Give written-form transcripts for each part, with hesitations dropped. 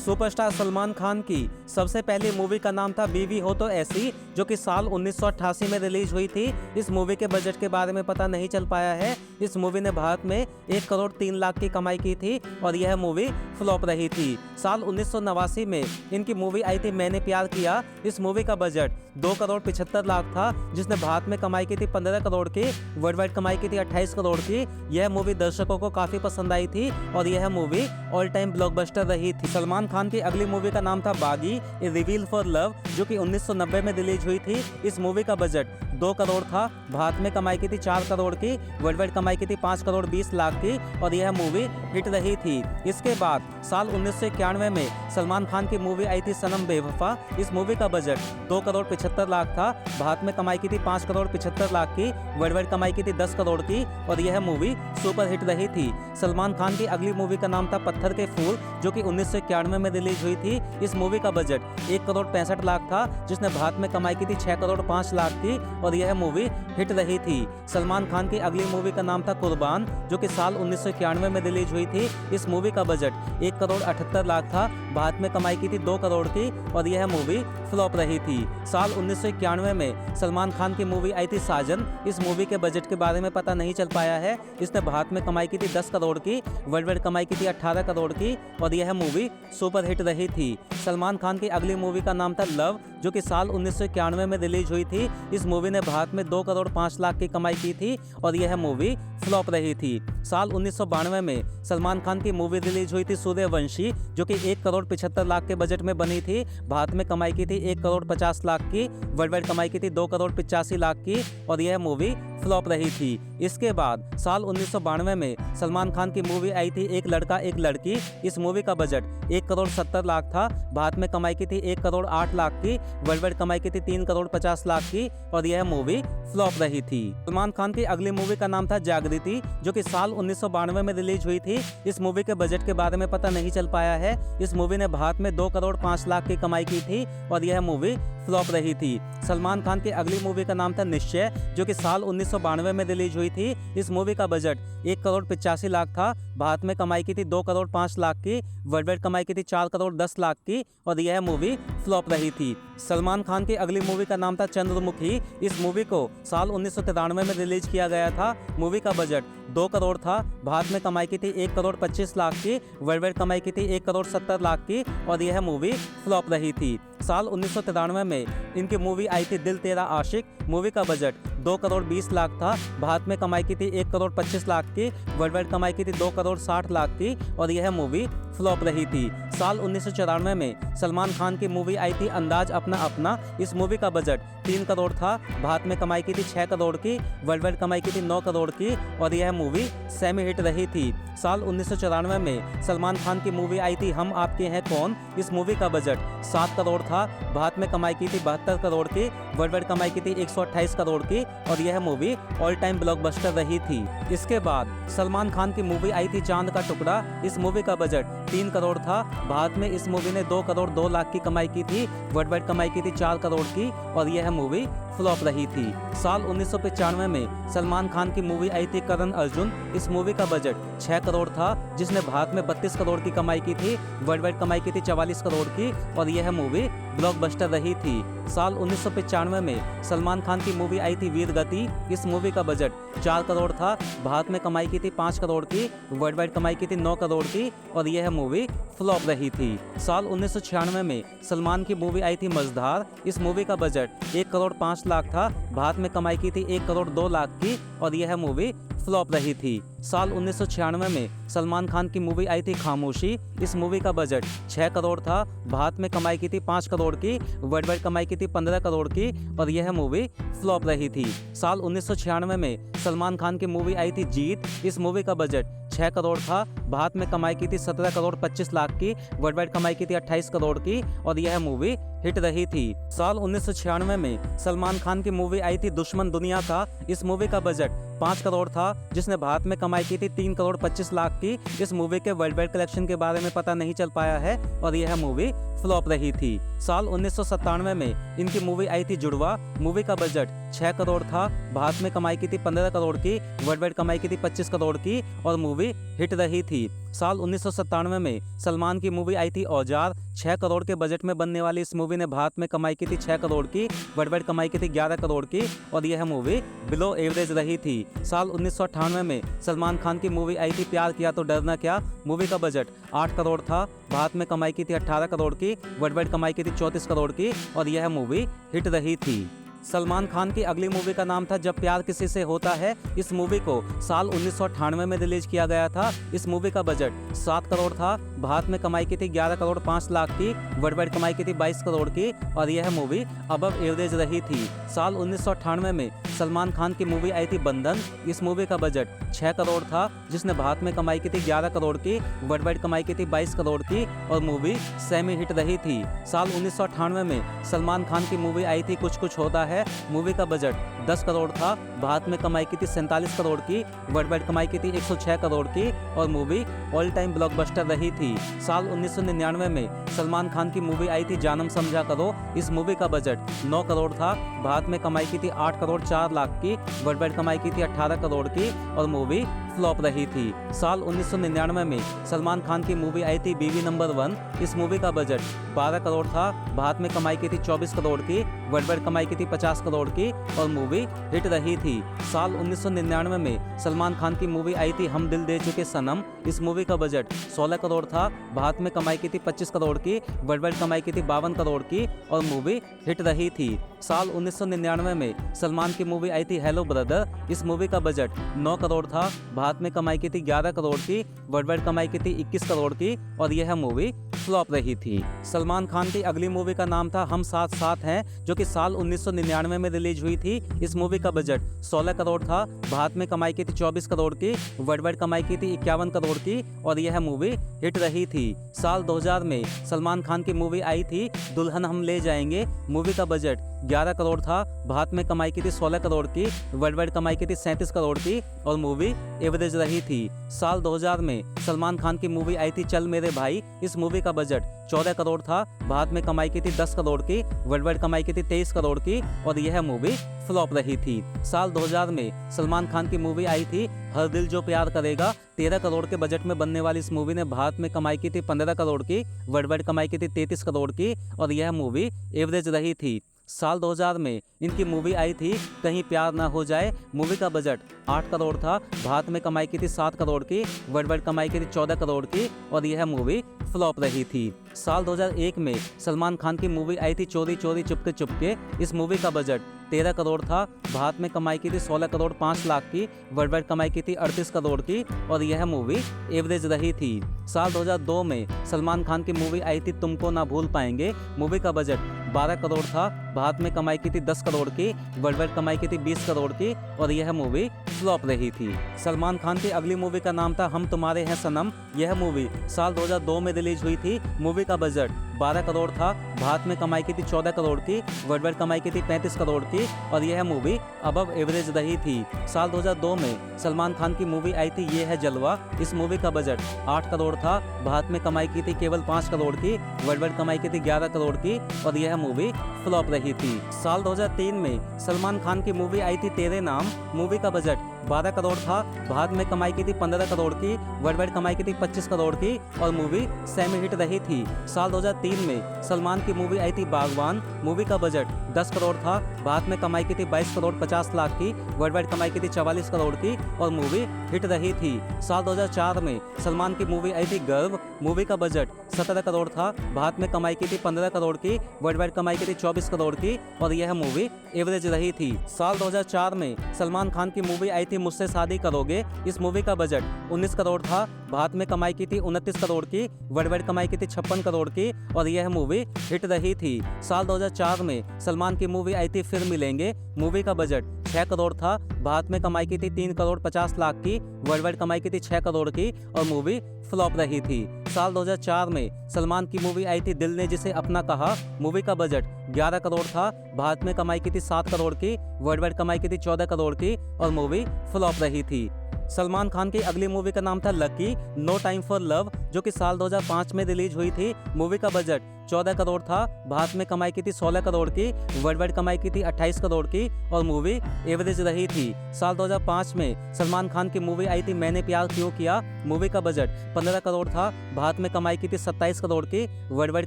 Superstar Salman Khan की सबसे पहली मूवी का नाम था बीवी हो तो ऐसी, जो कि साल 1988 में रिलीज हुई थी। इस मूवी के बजट के बारे में पता नहीं चल पाया है। इस मूवी ने भारत में 1 करोड़ 3 लाख की कमाई की थी और यह मूवी फ्लॉप रही थी। साल 1989 में इनकी मूवी आई थी मैंने प्यार किया। इस मूवी का बजट 2 करोड़ 75 लाख था, जिसने भारत में कमाई की थी 15 करोड़ की, वर्ल्ड वाइड कमाई की थी 28 करोड़ की। यह मूवी दर्शकों को काफी पसंद आई थी और यह मूवी ऑल टाइम ब्लॉकबस्टर रही थी। सलमान खान की अगली मूवी का नाम था बागी ए रिवील फॉर लव, जो कि 1990 में रिलीज हुई थी। इस मूवी का बजट 2 करोड़ था, भारत में कमाई की थी 4 करोड़ की, वर्ल्ड वाइड कमाई की थी 5 करोड़ 20 लाख की और यह मूवी हिट रही थी। इसके बाद साल 1991 में सलमान खान की मूवी आई थी सनम बेवफा। इस मूवी का बजट 2 करोड़ 75 लाख था, भारत में कमाई की थी 5 करोड़ 75 लाख की, वर्ल्ड वाइड कमाई की थी 10 करोड़ की और यह मूवी सुपर हिट रही थी। सलमान खान की अगली मूवी का नाम था पत्थर के फूल, जो कि 1991 में रिलीज हुई थी। इस मूवी का बजट 1 करोड़ 65 लाख था, जिसने भारत में कमाई की थी 6 करोड़ 5 लाख की और यह मूवी हिट रही थी। सलमान खान की अगली मूवी का नाम था कुर्बान, जो कि साल 1991 में रिलीज हुई थी। इस मूवी का बजट 1 करोड़ 78 लाख था, भारत में कमाई की थी 2 करोड़ की और यह मूवी फ्लॉप रही थी। साल 1991 में सलमान खान की मूवी आई थी साजन। इस मूवी के बजट के बारे में पता नहीं चल पाया है। इसने भारत में कमाई की थी 10 करोड़ की, वर्ल्ड वाइड कमाई की थी 18 करोड़ की और यह मूवी सुपर हिट रही थी। सलमान खान की अगली मूवी का नाम था लव, जो कि साल 1991 में रिलीज हुई थी। इस मूवी ने भारत में 2 करोड़ 5 लाख की कमाई की थी और यह मूवी फ्लॉप रही थी। साल 1992 में सलमान खान की मूवी रिलीज हुई थी सूर्यवंशी, जो कि 1 करोड़ 75 लाख के बजट में बनी थी। भारत में कमाई की थी 1 करोड़ 50 लाख की, वर्ल्ड वाइड कमाई की थी 2 करोड़ 85 लाख की और यह मूवी फ्लॉप रही थी। इसके बाद साल 1992 में सलमान खान की मूवी आई थी एक लड़का एक लड़की। इस मूवी का बजट 1 करोड़ 70 लाख था, भारत में कमाई की थी 1 करोड़ 8 लाख की, वर्ल्ड वाइड कमाई की थी 3 करोड़ 50 लाख की और यह मूवी फ्लॉप रही थी। सलमान खान की अगली मूवी का नाम था जागृति, जो कि साल 1992 में रिलीज हुई थी। इस मूवी के बजट के बारे में पता नहीं चल पाया है। इस मूवी ने भारत में 2 करोड़ 5 लाख की कमाई की थी और यह मूवी फ्लॉप रही थी। सलमान खान की अगली मूवी का नाम था निश्चय, जो कि साल 1992 में रिलीज हुई थी। इस मूवी का बजट 1 करोड़ 85 लाख था, भारत में कमाई की थी 2 करोड़ 5 लाख की, वर्ल्ड वाइड कमाई की थी 4 करोड़ 10 लाख की और यह मूवी फ्लॉप रही थी। सलमान खान की अगली मूवी का नाम था चंद्रमुखी। इस मूवी को साल 1993 में रिलीज किया गया था। मूवी का बजट 2 करोड़ था, भारत में कमाई की थी 1 करोड़ 25 लाख की, वर्ल्ड वाइड कमाई की थी 1 करोड़ 70 लाख की और यह मूवी फ्लॉप रही थी। साल 1993 में इनकी मूवी आई थी दिल तेरा आशिक। मूवी का बजट 2 करोड़ 20 लाख था, भारत में कमाई की थी 1 करोड़ 25 लाख की, वर्ल्ड वाइड कमाई की थी 2 करोड़ 60 लाख की और यह मूवी फ्लॉप रही थी। साल 1994 में सलमान खान की मूवी आई थी अंदाज अपना अपना। इस मूवी का बजट 3 करोड़ था, भारत में कमाई की थी 6 करोड़ की, वर्ल्ड वाइड कमाई की थी 9 करोड़ की और यह मूवी सेमी हिट रही थी। साल 1994 में सलमान खान की मूवी आई थी हम आपके हैं कौन। इस मूवी का बजट 7 करोड़ था, भारत में कमाई की थी 72 करोड़ की, वर्ल्ड वाइड कमाई की थी 128 करोड़ की और यह मूवी ऑल टाइम ब्लॉकबस्टर रही थी। इसके बाद सलमान खान की मूवी आई थी चांद का टुकड़ा। इस मूवी का बजट 3 करोड़ था, भारत में इस मूवी ने 2 करोड़ 2 लाख की कमाई की थी, वर्ल्ड वाइड कमाई की थी 4 करोड़ की और यह मूवी फ्लॉप रही थी। साल 1995 में सलमान खान की मूवी आई थी करण अर्जुन। इस मूवी का बजट 6 करोड़ था, जिसने भारत में 32 करोड़ की कमाई की थी, वर्ल्ड वाइड कमाई की थी 44 करोड़ की और यह मूवी ब्लॉकबस्टर रही थी। साल 1995 में सलमान खान की मूवी आई थी वीर गति। इस मूवी का बजट 4 करोड़ था, भारत में कमाई की थी 5 करोड़ की, वर्ल्ड वाइड कमाई की थी 9 करोड़ की और यह मूवी फ्लॉप रही थी। साल 1996 में सलमान की मूवी आई थी मझधार। इस मूवी का बजट 1 करोड़ 5 लाख था, भारत में कमाई की थी 1 करोड़ 2 लाख की और यह मूवी फ्लॉप रही थी। साल 1996 में सलमान खान की मूवी आई थी खामोशी। इस मूवी का बजट 6 करोड़ था, भारत में कमाई की थी 5 करोड़ की, वर्ल्ड वाइड कमाई की थी 15 करोड़ की और यह मूवी फ्लॉप रही थी। साल 1996 में सलमान खान की मूवी आई थी जीत। इस मूवी का बजट 6 करोड़ था, भारत में कमाई की थी 17 करोड़ 25 लाख की, वर्ल्ड वाइड कमाई की थी 28 करोड़ की और यह मूवी हिट रही थी। साल 1996 में सलमान खान की मूवी आई थी दुश्मन दुनिया का। इस मूवी का बजट 5 करोड़ था, जिसने भारत में कमाई की थी 3 करोड़ 25 लाख की। इस मूवी के वर्ल्ड वाइड कलेक्शन के बारे में पता नहीं चल पाया है और यह मूवी फ्लॉप रही थी। साल 1997 में इनकी मूवी आई थी जुड़वा। मूवी का बजट 6 करोड़ था, भारत में कमाई की थी 15 करोड़ की, वर्ल्ड वाइड कमाई की थी 25 करोड़ की और मूवी हिट रही थी। साल 1997 में सलमान की मूवी आई थी औजार। 6 करोड़ के बजट में बनने वाली इस मूवी ने भारत में कमाई की थी 6 करोड़ की, वर्ल्ड वाइड कमाई की थी 11 करोड़ की और यह मूवी बिलो एवरेज रही थी। साल 1998 में सलमान खान की मूवी आई थी प्यार किया तो डरना क्या। मूवी का बजट 8 करोड़ था, भारत में कमाई की थी 18 करोड़ की, वर्ल्ड वाइड कमाई की थी 34 करोड़ की और यह मूवी हिट रही थी। सलमान खान की अगली मूवी का नाम था जब प्यार किसी से होता है। इस मूवी को साल 1998 में रिलीज किया गया था। इस मूवी का बजट 7 करोड़ था, भारत में कमाई की थी 11 करोड़ 5 लाख की, वर्ल्ड वाइड कमाई की थी 22 करोड़ की और यह मूवी अबव एवरेज रही थी। साल 1998 में सलमान खान की मूवी आई थी बंधन। इस मूवी का बजट 6 करोड़ था, जिसने भारत में कमाई की थी 11 करोड़ की, वर्ल्ड वाइड कमाई की थी 22 करोड़ की और मूवी सेमी हिट रही थी। साल 1998 में सलमान खान की मूवी आई थी कुछ कुछ होता है। मूवी का बजट 10 करोड़ था, भारत में कमाई की थी 47 करोड़ की, वर्ल्ड वाइड कमाई की थी 106 करोड़ की और मूवी ऑल टाइम ब्लॉकबस्टर रही थी। साल 1999 में सलमान खान की मूवी आई थी जानम समझा करो। इस मूवी का बजट 9 करोड़ था, भारत में कमाई की थी 8 करोड़ 4 लाख की, वर्ल्ड वाइड कमाई की थी 18 करोड़ की और मूवी फ्लॉप रही थी। साल 1999 में सलमान खान की मूवी आई थी बीवी नंबर 1। इस मूवी का बजट 12 करोड़ था, भारत में कमाई की थी 24 करोड़ की, वर्ल्ड वाइड कमाई की थी 50 करोड़ की और मूवी हिट रही थी। साल 1999 में सलमान खान की मूवी आई थी हम दिल दे चुके सनम। इस मूवी का बजट 16 करोड़ था, भारत में कमाई की थी 25 करोड़ की, वर्ल्ड वाइड कमाई की थी 52 करोड़ की और मूवी हिट रही थी। साल 1999 में सलमान की मूवी आई थी हेलो ब्रदर। इस मूवी का बजट 9 करोड़ था, भारत में कमाई की थी 11 करोड़ की, वर्ल्ड वाइड कमाई की थी 21 करोड़ की और यह मूवी फ्लॉप रही थी। सलमान खान की अगली मूवी का नाम था हम साथ साथ हैं, जो कि साल 1999 में रिलीज हुई थी। इस मूवी का बजट 16 करोड़ था, भारत में कमाई की थी 24 करोड़ की, वर्ल्ड वाइड कमाई की थी 51 करोड़ की और यह मूवी हिट रही थी। साल 2000 में सलमान खान की मूवी आई थी दुल्हन हम ले जाएंगे। मूवी का बजट 11 करोड़ था, भारत में कमाई की थी 16 करोड़ की, वर्ल्ड वाइड कमाई की थी 37 करोड़ की और मूवी एवरेज रही थी। साल 2000 में सलमान खान की मूवी आई थी चल मेरे भाई। इस मूवी का बजट 14 करोड़ था, भारत में कमाई की थी 10 करोड़ की, वर्ल्ड वाइड कमाई की थी 23 करोड़ की और यह मूवी फ्लॉप रही थी। साल 2000 में सलमान खान की मूवी आई थी हर दिल जो प्यार करेगा। 13 करोड़ के बजट में बनने वाली इस मूवी ने भारत में कमाई की थी 15 करोड़ की, वर्ल्ड वाइड कमाई की थी 33 करोड़ की और यह मूवी एवरेज रही थी। साल 2000 में इनकी मूवी आई थी कहीं प्यार ना हो जाए। मूवी का बजट 8 करोड़ था, भारत में कमाई की थी 7 करोड़ की, वर्ल्ड वाइड कमाई की थी 14 करोड़ की और यह मूवी फ्लॉप रही थी। साल 2001 में सलमान खान की मूवी आई थी चोरी चोरी चुपके चुपके। इस मूवी का बजट 13 करोड़ था, भारत में कमाई की थी 16 करोड़ 5 लाख की, वर्ल्ड वाइड कमाई की थी 38 करोड़ की और यह मूवी एवरेज रही थी। साल 2002 में सलमान खान की मूवी आई थी तुमको ना भूल पाएंगे। मूवी का बजट 12 करोड़ था, भारत में कमाई की थी 10 करोड़ की, वर्ल्ड वाइड कमाई की थी 20 करोड़ की और यह मूवी फ्लॉप रही थी। सलमान खान की अगली मूवी का नाम था हम तुम्हारे हैं सनम। यह मूवी साल 2002 में रिलीज हुई थी। मूवी का बजट 12 करोड़ था, भारत में कमाई की थी 14 करोड़ की, वर्ल्ड वाइड कमाई की थी 35 करोड़ की और यह मूवी अबव एवरेज रही थी। साल 2002 में सलमान खान की मूवी आई थी ये है जलवा। इस मूवी का बजट 8 करोड़ था, भारत में कमाई की थी केवल 5 करोड़ की, वर्ल्ड वाइड कमाई की थी 11 करोड़ की और यह मूवी फ्लॉप रही थी। साल 2003 में सलमान खान की मूवी आई थी तेरे नाम। मूवी का बजट 12 करोड़ था, भारत में कमाई की थी 15 करोड़ की, वर्ल्ड वाइड कमाई की थी 25 करोड़ की और मूवी सेमी हिट रही थी। साल 2003 में सलमान की मूवी आई थी बागवान। मूवी का बजट 10 करोड़ था, भारत में कमाई की थी 22 करोड़ 50 लाख की, वर्ल्ड वाइड कमाई की थी 44 करोड़ की और मूवी हिट रही थी। साल 2004 में सलमान की मूवी आई थी गर्व। मूवी का बजट 17 करोड़ था, भारत में कमाई की थी 15 करोड़ की, वर्ल्ड वाइड कमाई की थी 24 करोड़ की और यह मूवी एवरेज रही थी। साल 2004 में सलमान खान की मूवी आई थी मुझसे शादी करोगे। इस मूवी का बजट 19 करोड़ था, भारत में कमाई की थी 29 करोड़ की, वर्ल्ड वाइड कमाई की थी 56 करोड़ की और यह मूवी हिट रही थी। साल 2004 में सलमान की मूवी आई थी फिर मिलेंगे। मूवी का बजट 6 करोड़ था, भारत में कमाई की थी 3 करोड़ 50 लाख की, वर्ल्ड वाइड कमाई की थी 6 करोड़ की और मूवी फ्लॉप रही थी। साल 2004 में सलमान की मूवी आई थी दिल ने जिसे अपना कहा। मूवी का बजट 11 करोड़ था, भारत में कमाई की थी 7 करोड़ की, वर्ल्ड वाइड कमाई की थी 14 करोड़ की और मूवी फ्लॉप रही थी। सलमान खान की अगली मूवी का नाम था lucky no time for love, जो कि साल 2005 में रिलीज हुई थी। मूवी का बजट 14 करोड़ था, भारत में कमाई की थी 16 करोड़ की, वर्ल्ड वाइड कमाई की थी 28 करोड़ की और मूवी एवरेज रही थी। साल 2005 में सलमान खान की मूवी आई थी मैंने प्यार क्यों किया। मूवी का बजट 15 करोड़ था, भारत में कमाई की थी 27 करोड़ की, वर्ल्ड वाइड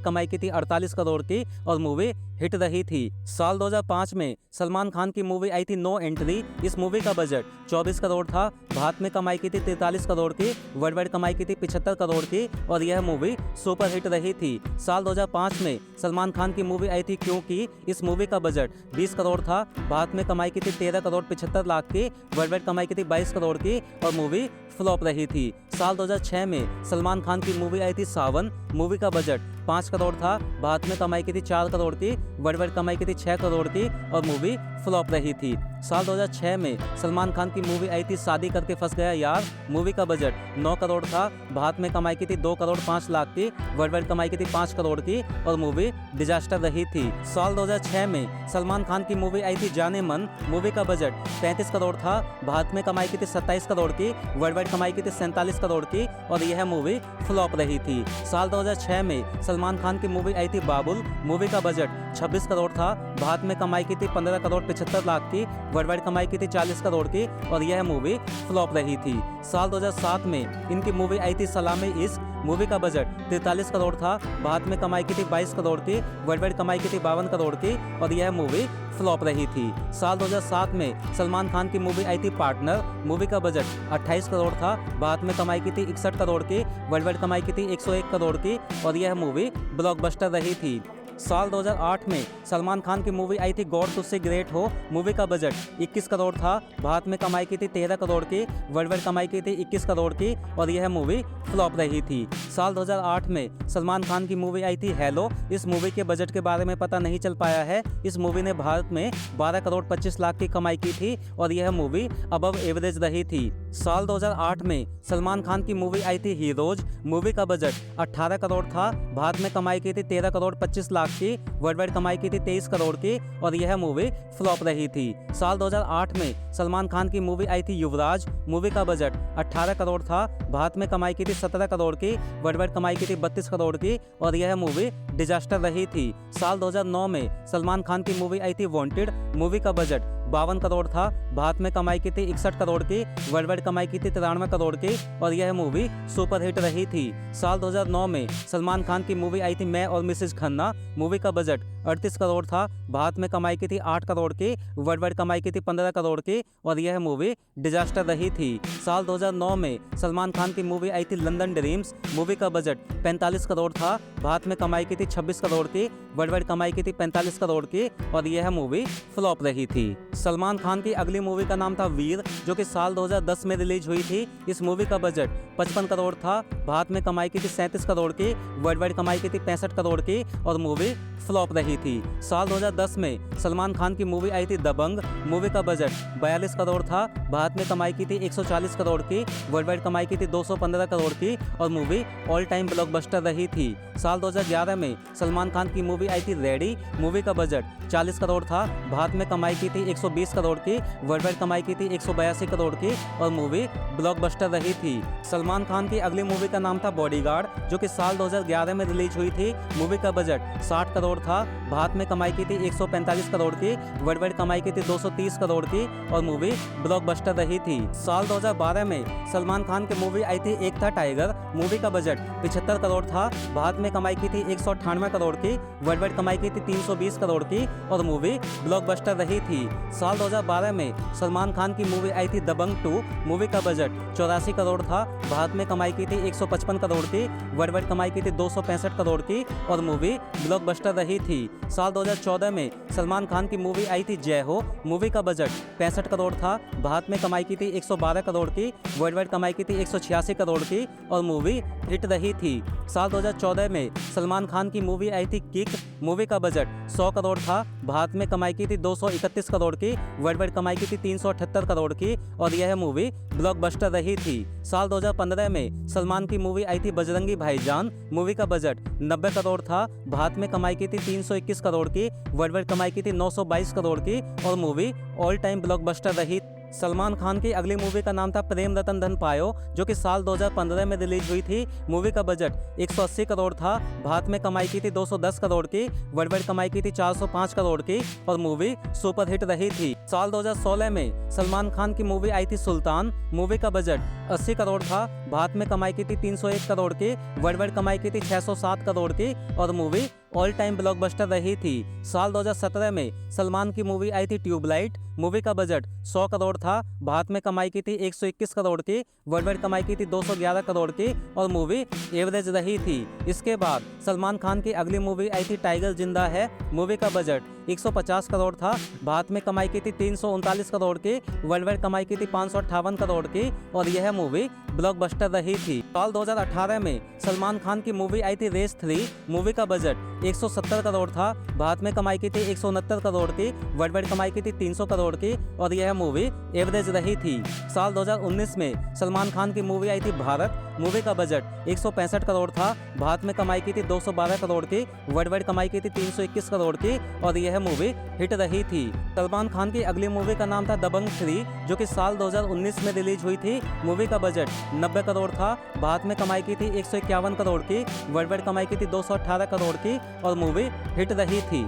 कमाई की थी 48 करोड़ की और मूवी हिट रही थी। साल 2005 में सलमान खान की मूवी आई थी नो एंट्री। इस मूवी का बजट 24 करोड़ था, भारत में कमाई की थी 43 करोड़ की, वर्ल्ड वाइड कमाई की थी 75 करोड़ की और यह मूवी सुपर हिट रही थी। साल 2005 में सलमान खान की मूवी आई थी क्योंकि। इस मूवी का बजट 20 करोड़ था, भारत में कमाई की थी 13 करोड़ 75 लाख की, वर्ल्ड वाइड कमाई की थी 22 करोड़ की और मूवी फ्लॉप रही थी। साल 2006 में सलमान खान की मूवी आई थी सावन। मूवी का बजट 5 करोड़ था, भारत में कमाई की थी 4 करोड़ की, वर्ल्ड वाइड कमाई की थी 6 करोड़ की और मूवी फ्लॉप रही थी। साल 2006 में सलमान खान की मूवी आई थी शादी करके फंस गया यार। मूवी का बजट 9 करोड़ था, भारत में कमाई की थी 2 करोड़ 5 लाख की, वर्ल्ड वाइड कमाई की थी 5 करोड़ की और मूवी डिजास्टर रही थी। साल 2006 में सलमान खान की मूवी आई थी जाने मन। मूवी का बजट 35 करोड़ था, भारत में कमाई की थी 27 करोड़ की, वर्ल्ड वाइड कमाई की थी 47 करोड़ की और यह मूवी फ्लॉप रही थी। साल 2006 में सलमान खान की मूवी आई थी बाबुल। मूवी का बजट 26 करोड़ था, भारत में कमाई की थी 15 करोड़ 75 लाख की, वर्ल्ड वाइड कमाई की थी 40 करोड़ की और यह मूवी फ्लॉप रही थी। साल 2007 में इनकी मूवी आई थी सलामी इश्क। मूवी का बजट 43 करोड़ था, भारत में कमाई की थी 22 करोड़ की, वर्ल्ड वाइड कमाई की थी 52 करोड़ की और यह मूवी फ्लॉप रही थी। साल 2007 में सलमान खान की मूवी आई थी पार्टनर। मूवी का बजट 28 करोड़ था, भारत में कमाई की थी 61 करोड़ की, वर्ल्ड वाइड कमाई की थी 101 करोड़ की और यह मूवी ब्लॉकबस्टर रही थी। साल 2008 में सलमान खान की मूवी आई थी गॉड तुझसे ग्रेट हो। मूवी का बजट 21 करोड़ था, भारत में कमाई की थी 13 करोड़ की, वर्ल्ड वाइड कमाई की थी 21 करोड़ की और यह मूवी फ्लॉप रही थी। साल 2008 में सलमान खान की मूवी आई थी हेलो। इस मूवी के बजट के बारे में पता नहीं चल पाया है। इस मूवी ने भारत में 12 करोड़ 25 लाख की कमाई की थी और यह मूवी अबव एवरेज रही थी। साल 2008 में सलमान खान की मूवी आई थी हीरोज। मूवी का बजट 18 करोड़ था, भारत में कमाई की थी 13 करोड़ 25 लाख की, वर्ल्ड वाइड कमाई की थी 23 करोड़ की और यह मूवी फ्लॉप रही थी। साल 2008 में सलमान खान की मूवी आई थी युवराज। मूवी का बजट 18 करोड़ था, भारत में कमाई की थी 17 करोड़ की, वर्ल्ड वाइड कमाई की थी 32 करोड़ की और यह मूवी डिजास्टर रही थी। साल 2009 में सलमान खान की मूवी आई थी वांटेड। मूवी का बजट 52 करोड़ था, भारत में कमाई की थी 61 करोड़ की, वर्ल्ड वाइड कमाई की थी 93 करोड़ की और यह मूवी सुपर हिट रही थी। साल 2009 में सलमान खान की मूवी आई थी मैं और मिसेज खन्ना। मूवी का बजट 38 करोड़ था, भारत में कमाई की थी 8 करोड़ की, वर्ल्ड वाइड कमाई की थी 15 करोड़ की और यह मूवी डिजास्टर रही थी। साल 2009 में सलमान खान की मूवी आई थी लंदन ड्रीम्स। मूवी का बजट 45 करोड़ था, भारत में कमाई की थी 26 करोड़ की, वर्ल्ड वाइड कमाई की थी 45 करोड़ की और यह मूवी फ्लॉप रही थी। सलमान खान की अगली मूवी का नाम था वीर, जो कि साल 2010 में रिलीज हुई थी। इस मूवी का बजट 55 करोड़ था, भारत में कमाई की थी 37 करोड़ की, वर्ल्ड वाइड कमाई की थी 65 करोड़ की और मूवी फ्लॉप रही थी। साल 2010 में सलमान खान की मूवी आई थी दबंग। मूवी का बजट 42 करोड़ था, भारत में कमाई की थी 140 करोड़ की, वर्ल्ड वाइड कमाई की थी 215 करोड़ की और मूवी ऑल टाइम ब्लॉकबस्टर रही थी। साल 2011 में सलमान खान की मूवी आई थी रेडी। मूवी का बजट 40 करोड़ था, भारत में कमाई की थी 120 करोड़ की, वर्ल्ड वाइड कमाई की थी 182 करोड़ की और मूवी ब्लॉकबस्टर रही थी। सलमान खान की अगली मूवी का नाम था बॉडीगार्ड, जो कि साल 2011 में रिलीज हुई थी। मूवी का बजट 60 करोड़ था, भारत में कमाई की थी 145 करोड़ की, वर्ल्ड वाइड कमाई की थी 230 करोड़ की और मूवी ब्लॉकबस्टर रही थी। साल 2012 में सलमान खान की मूवी आई थी एक था टाइगर। मूवी का बजट 75 करोड़ था, भारत में कमाई की थी 198 करोड़ की, वर्ल्ड वाइड कमाई की थी 320 करोड़ की और मूवी ब्लॉकबस्टर रही थी। साल 2012 में सलमान खान की मूवी आई थी दबंग 2। मूवी का बजट 84 करोड़ था, भारत में कमाई की थी 155 करोड़ की, वर्ल्ड वाइड कमाई की थी 265 करोड़ की और मूवी ब्लॉकबस्टर रही थी। साल 2014 में सलमान खान की मूवी आई थी जय हो। मूवी का बजट 65 करोड़ था, भारत में कमाई की थी 112 करोड़ की, वर्ल्ड वाइड कमाई की थी 186 करोड़ की और मूवी हिट रही थी। साल 2014 में सलमान खान की मूवी आई थी किक। मूवी का बजट 100 करोड़ था, भारत में कमाई की थी 231 करोड़ की, वर्ल्ड वाइड कमाई की थी 378 करोड़ की और यह मूवी ब्लॉकबस्टर रही थी। साल 2015 में सलमान की मूवी आई थी बजरंगी भाईजान। मूवी का बजट 90 करोड़ था, भारत में कमाई की थी 321 करोड़ की, वर्ल्ड वाइड कमाई की थी 922 करोड़ की और मूवी ऑल टाइम ब्लॉकबस्टर रही। सलमान खान की अगली मूवी का नाम था प्रेम रतन धन पायो, जो कि साल 2015 में रिलीज हुई थी। मूवी का बजट 180 करोड़ था। भारत में कमाई की थी 210 करोड़ की, वर्ल्ड वाइड कमाई की थी 405 करोड़ की और मूवी सुपरहिट रही थी। साल 2016 में सलमान खान की मूवी आई थी सुल्तान। मूवी का बजट 80 करोड़ था। भारत में कमाई की थी 301 करोड़ की, वर्ल्ड वाइड कमाई की थी 607 करोड़ की और मूवी ऑल टाइम ब्लॉकबस्टर रही थी। साल 2017 में सलमान की मूवी आई थी ट्यूबलाइट। मूवी का बजट 100 करोड़ था। भारत में कमाई की थी 121 करोड़ की, वर्ल्ड वाइड कमाई की थी 211 करोड़ की और मूवी एवरेज रही थी। इसके बाद सलमान खान की अगली मूवी आई थी टाइगर जिंदा है। मूवी का बजट 150 करोड़ था। भारत में कमाई की थी 339 करोड़ की, वर्ल्ड वाइड कमाई की थी 558 करोड़ की और यह मूवी ब्लॉकबस्टर रही थी। साल 2018 में सलमान खान की मूवी आई थी रेस 3। मूवी का बजट 170 करोड़ था। भारत में कमाई की थी 169 करोड़ की, वर्ल्ड वाइड कमाई की थी 300 करोड़ की और यह मूवी एवरेज रही थी। साल 2019 में सलमान खान की मूवी आई थी भारत। मूवी का बजट 165 करोड़ था। भारत में कमाई की थी 212 करोड़ की, वर्ल्ड वाइड कमाई की थी 321 करोड़ की और यह मूवी हिट रही थी। सलमान खान की अगली मूवी का नाम था दबंग 3, जो कि साल 2019 में रिलीज हुई थी। मूवी का बजट 90 करोड़ था। भारत में कमाई की थी 151 करोड़ की, वर्ल्ड वाइड कमाई की थी 218 करोड़ की और मूवी हिट रही थी।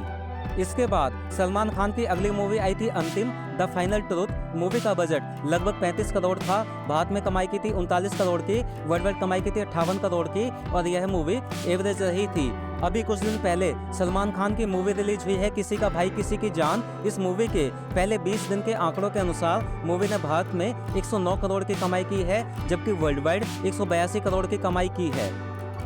इसके बाद सलमान खान की अगली मूवी आई थी अंतिम द फाइनल ट्रूथ। मूवी का बजट लगभग 35 करोड़ था। भारत में कमाई की थी 39 करोड़ की, वर्ल्ड वाइड कमाई की थी 58 करोड़ की और यह मूवी एवरेज रही थी। अभी कुछ दिन पहले सलमान खान की मूवी रिलीज हुई है किसी का भाई किसी की जान। इस मूवी के पहले 20 दिन के आंकड़ों के अनुसार मूवी ने भारत में 109 करोड़ की कमाई की है, जबकि वर्ल्ड वाइड 182 करोड़ की कमाई की है।